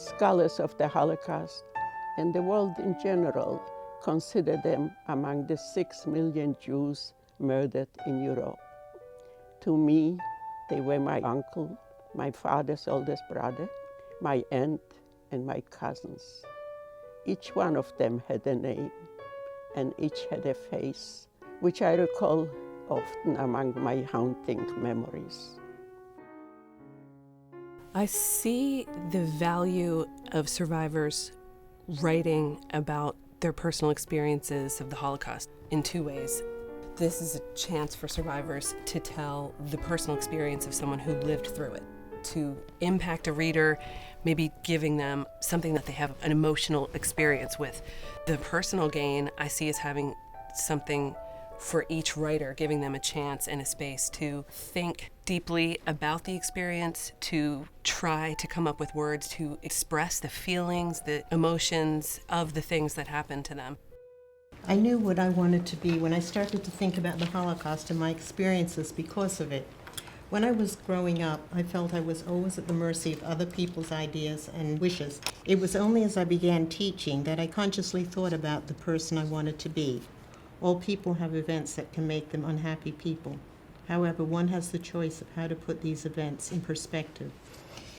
Scholars of the Holocaust and the world in general consider them among the 6 million Jews murdered in Europe. To me, they were my uncle, my father's oldest brother, my aunt, and my cousins. Each one of them had a name, and each had a face, which I recall often among my haunting memories. I see the value of survivors writing about their personal experiences of the Holocaust in 2 ways. This is a chance for survivors to tell the personal experience of someone who lived through it, to impact a reader, maybe giving them something that they have an emotional experience with. The personal gain I see as having something for each writer, giving them a chance and a space to think deeply about the experience, to try to come up with words to express the feelings, the emotions of the things that happened to them. I knew what I wanted to be when I started to think about the Holocaust and my experiences because of it. When I was growing up, I felt I was always at the mercy of other people's ideas and wishes. It was only as I began teaching that I consciously thought about the person I wanted to be. All people have events that can make them unhappy people. However, one has the choice of how to put these events in perspective.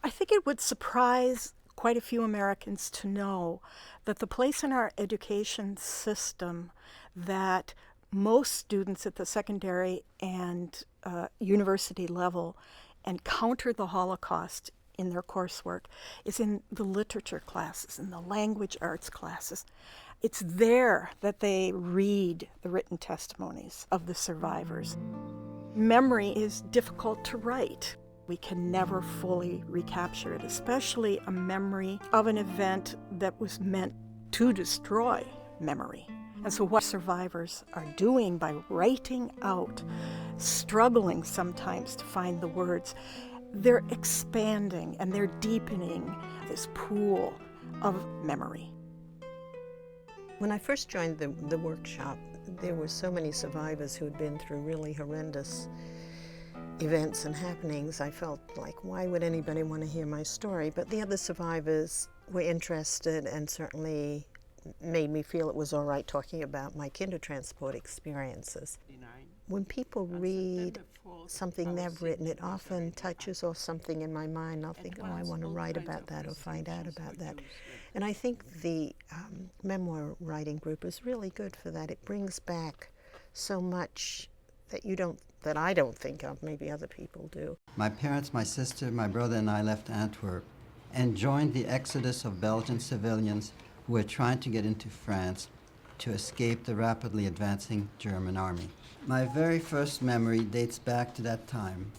I think it would surprise quite a few Americans to know that the place in our education system that most students at the secondary and university level encounter the Holocaust in their coursework is in the literature classes, in the language arts classes. It's there that they read the written testimonies of the survivors. Memory is difficult to write. We can never fully recapture it, especially a memory of an event that was meant to destroy memory. And so what survivors are doing by writing out, struggling sometimes to find the words, they're expanding and they're deepening this pool of memory. When I first joined the workshop, there were so many survivors who had been through really horrendous events and happenings. I felt like, why would anybody want to hear my story? But the other survivors were interested and certainly made me feel it was all right talking about my Kindertransport experiences. When people read something they've written, it often touches off something in my mind. I'll think, oh, I want to write about that or find out about that. And I think the memoir writing group is really good for that. It brings back so much that I don't think of, maybe other people do. My parents, my sister, my brother, and I left Antwerp and joined the exodus of Belgian civilians who were trying to get into France to escape the rapidly advancing German army. My very first memory dates back to that time.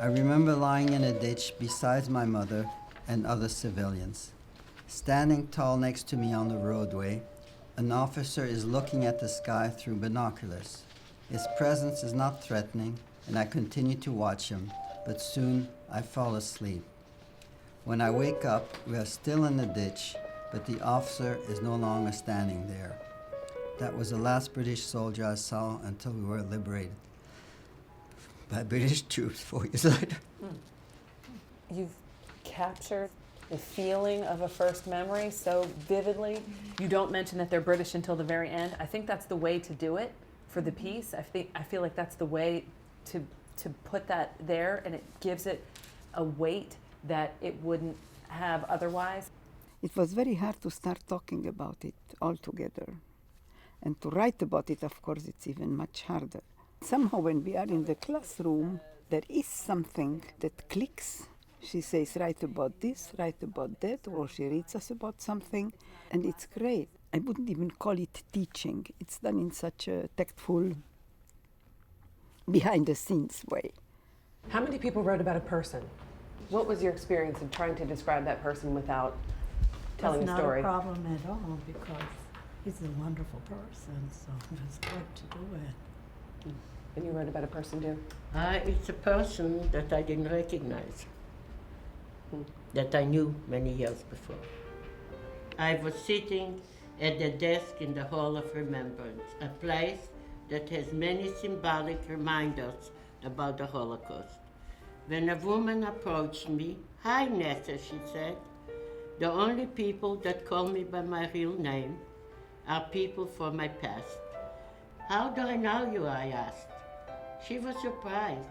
I remember lying in a ditch beside my mother and other civilians. Standing tall next to me on the roadway, an officer is looking at the sky through binoculars. His presence is not threatening, and I continue to watch him, but soon I fall asleep. When I wake up, we are still in the ditch, but the officer is no longer standing there. That was the last British soldier I saw until we were liberated by British troops 4 years later. You've captured the feeling of a first memory so vividly. You don't mention that they're British until the very end. I think that's the way to do it for the piece. I feel like that's the way to put that there, and it gives it a weight that it wouldn't have otherwise. It was very hard to start talking about it altogether. And to write about it, of course, it's even much harder. Somehow when we are in the classroom, there is something that clicks. She says, write about this, write about that, or she reads us about something, and it's great. I wouldn't even call it teaching. It's done in such a tactful, behind-the-scenes way. How many people wrote about a person? What was your experience in trying to describe that person without telling a story? It's not a problem at all because he's a wonderful person, so it was good to do it. And you wrote about a person too? It's a person that I didn't recognize, that I knew many years before. I was sitting at the desk in the Hall of Remembrance, a place that has many symbolic reminders about the Holocaust. When a woman approached me, "Hi, Nessa," she said. The only people that call me by my real name are people from my past. How do I know you, I asked. She was surprised.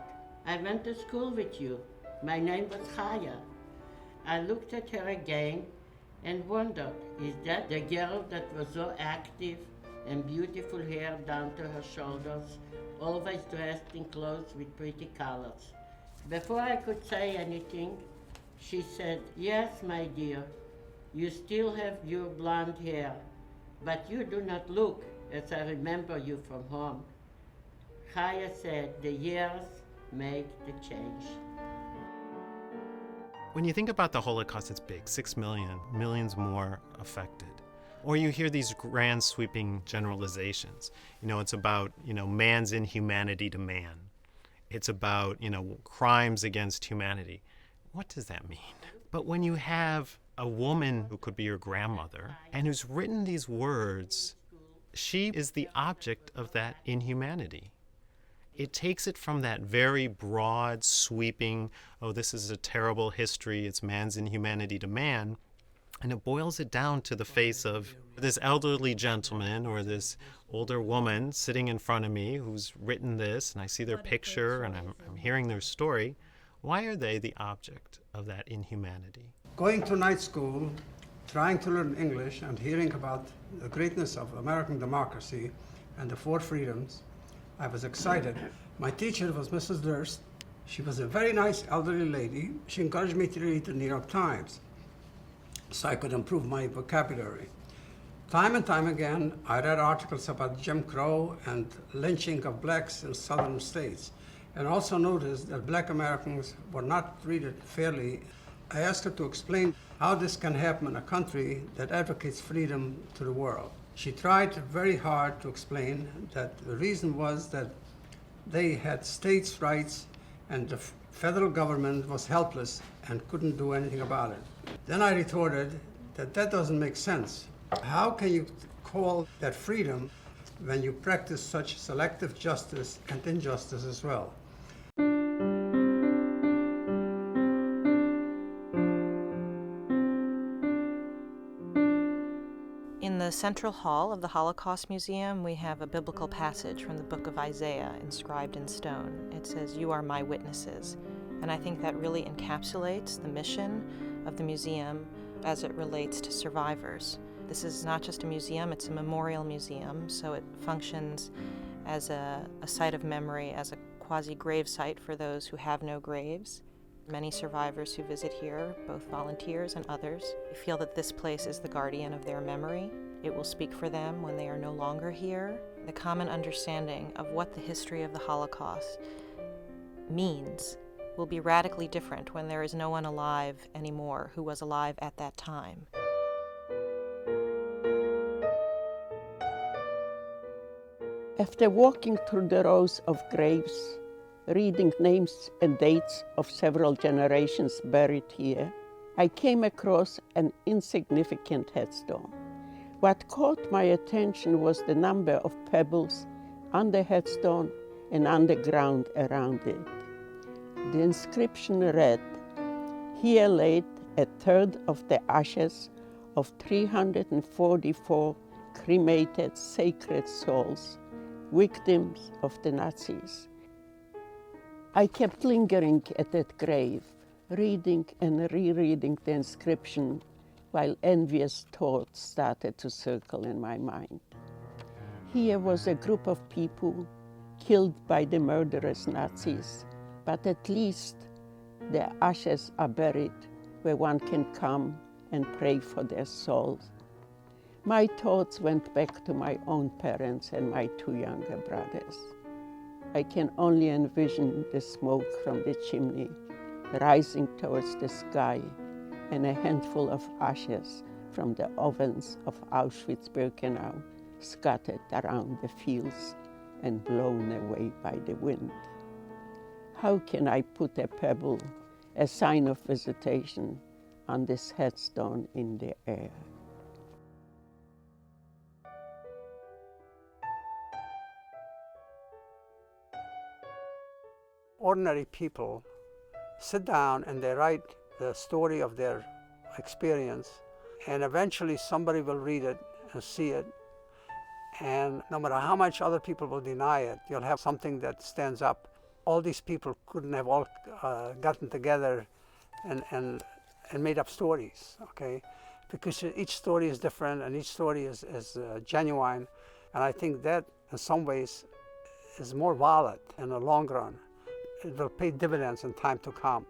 I went to school with you. My name was Chaya. I looked at her again and wondered, is that the girl that was so active and beautiful hair down to her shoulders, always dressed in clothes with pretty colors? Before I could say anything, she said, yes, my dear, you still have your blonde hair, but you do not look as I remember you from home. Chaya said, the years make the change. When you think about the Holocaust, it's big, 6 million, millions more affected. Or you hear these grand sweeping generalizations. It's about, man's inhumanity to man. It's about, crimes against humanity. What does that mean? But when you have a woman who could be your grandmother and who's written these words, she is the object of that inhumanity. It takes it from that very broad, sweeping, oh, this is a terrible history, it's man's inhumanity to man, and it boils it down to the face of this elderly gentleman or this older woman sitting in front of me who's written this, and I see their picture and I'm hearing their story. Why are they the object of that inhumanity? Going to night school, trying to learn English and hearing about the greatness of American democracy and the 4 freedoms, I was excited. My teacher was Mrs. Durst. She was a very nice elderly lady. She encouraged me to read the New York Times so I could improve my vocabulary. Time and time again, I read articles about Jim Crow and lynching of blacks in southern states, and also noticed that black Americans were not treated fairly. I asked her to explain how this can happen in a country that advocates freedom to the world. She tried very hard to explain that the reason was that they had states' rights and the federal government was helpless and couldn't do anything about it. Then I retorted that that doesn't make sense. How can you call that freedom when you practice such selective justice and injustice as well? In the central hall of the Holocaust Museum, we have a biblical passage from the book of Isaiah inscribed in stone. It says, "You are my witnesses." And I think that really encapsulates the mission of the museum as it relates to survivors. This is not just a museum, it's a memorial museum, so it functions as a site of memory, as a quasi-grave site for those who have no graves. Many survivors who visit here, both volunteers and others, feel that this place is the guardian of their memory. It will speak for them when they are no longer here. The common understanding of what the history of the Holocaust means will be radically different when there is no one alive anymore who was alive at that time. After walking through the rows of graves, reading names and dates of several generations buried here, I came across an insignificant headstone. What caught my attention was the number of pebbles on the headstone and on the ground around it. The inscription read, "Here laid a third of the ashes of 344 cremated sacred souls, victims of the Nazis." I kept lingering at that grave, reading and rereading the inscription while envious thoughts started to circle in my mind. Here was a group of people killed by the murderous Nazis, but at least their ashes are buried where one can come and pray for their souls. My thoughts went back to my own parents and my 2 younger brothers. I can only envision the smoke from the chimney rising towards the sky and a handful of ashes from the ovens of Auschwitz-Birkenau scattered around the fields and blown away by the wind. How can I put a pebble, a sign of visitation, on this headstone in the air? Ordinary people sit down and they write the story of their experience, and eventually somebody will read it and see it, and no matter how much other people will deny it, you'll have something that stands up. All these people couldn't have all gotten together and made up stories, okay? Because each story is different and each story is genuine, and I think that in some ways is more valid in the long run. It will pay dividends in time to come.